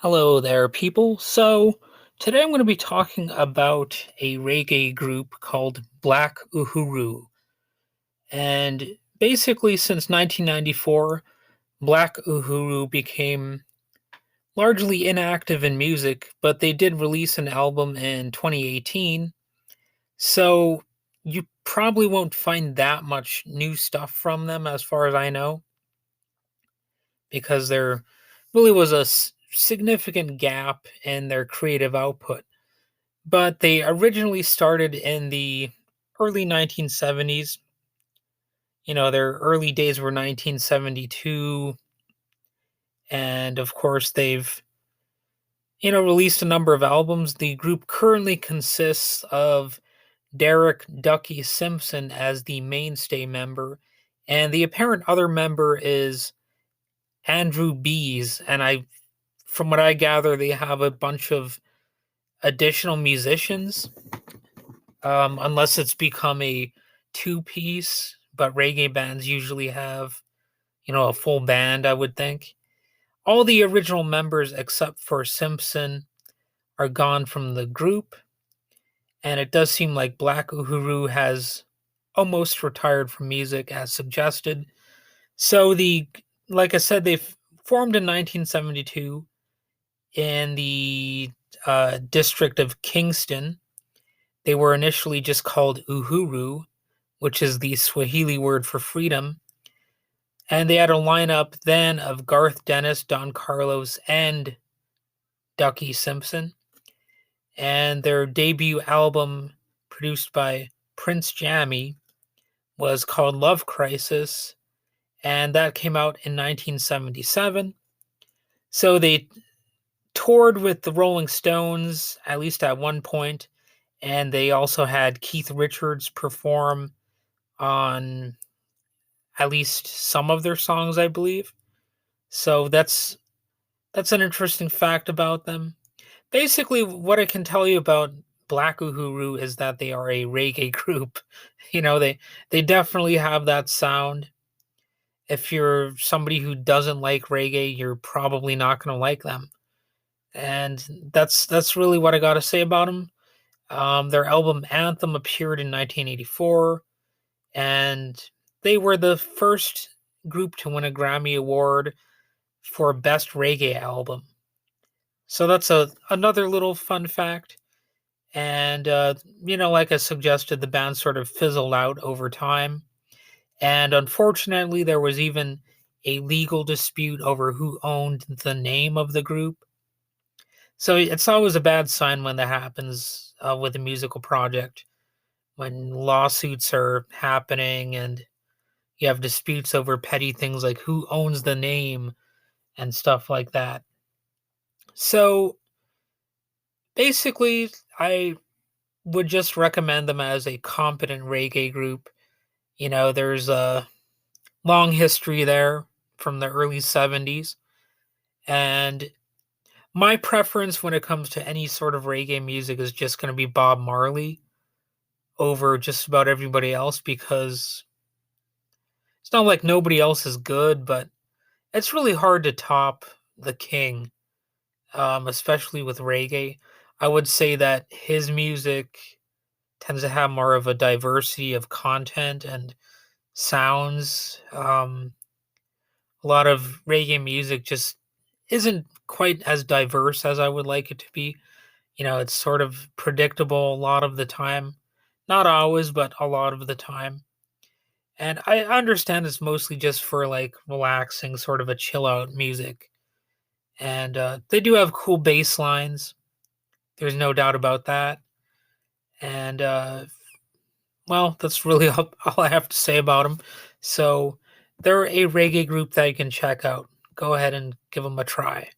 Hello there, people. So, today I'm going to be talking about a reggae group called Black Uhuru. And basically, since 1994, Black Uhuru became largely inactive in music, but they did release an album in 2018. So, you probably won't find that much new stuff from them, as far as I know, because there really was a significant gap in their creative output. But they originally started in the early 1970s. Their early days were 1972. And of course, they've, released a number of albums. The group currently consists of Derek Ducky Simpson as the mainstay member. And the apparent other member is Andrew Bees. And from what I gather, they have a bunch of additional musicians, unless it's become a two piece. But reggae bands usually have, a full band, I would think. All the original members, except for Simpson, are gone from the group. And it does seem like Black Uhuru has almost retired from music, as suggested. So, like I said, they formed in 1972 in the district of Kingston. They were initially just called Uhuru, which is the Swahili word for freedom. And they had a lineup then of Garth Dennis, Don Carlos, and Ducky Simpson. And their debut album, produced by Prince Jammy, was called Love Crisis, and that came out in 1977. So they toured with the Rolling Stones, at least at one point, and they also had Keith Richards perform on at least some of their songs, I believe. So that's an interesting fact about them. Basically, what I can tell you about Black Uhuru is that they are a reggae group. They definitely have that sound. If you're somebody who doesn't like reggae, you're probably not going to like them. And that's really what I got to say about them. Their album Anthem appeared in 1984, and they were the first group to win a Grammy Award for Best Reggae Album. So that's another little fun fact. And like I suggested, the band sort of fizzled out over time. And unfortunately, there was even a legal dispute over who owned the name of the group. So it's always a bad sign when that happens with a musical project, when lawsuits are happening and you have disputes over petty things like who owns the name and stuff like that. So basically, I would just recommend them as a competent reggae group. There's a long history there from the early 70s. And my preference when it comes to any sort of reggae music is just going to be Bob Marley over just about everybody else, because it's not like nobody else is good, but it's really hard to top the king, especially with reggae. I would say that his music tends to have more of a diversity of content and sounds. A lot of reggae music just isn't quite as diverse as I would like it to be. It's sort of predictable a lot of the time. Not always, but a lot of the time. And I understand it's mostly just for like relaxing, sort of a chill out music. And they do have cool bass lines. There's no doubt about that. And well, that's really all I have to say about them. So they're a reggae group that you can check out. Go ahead and give them a try.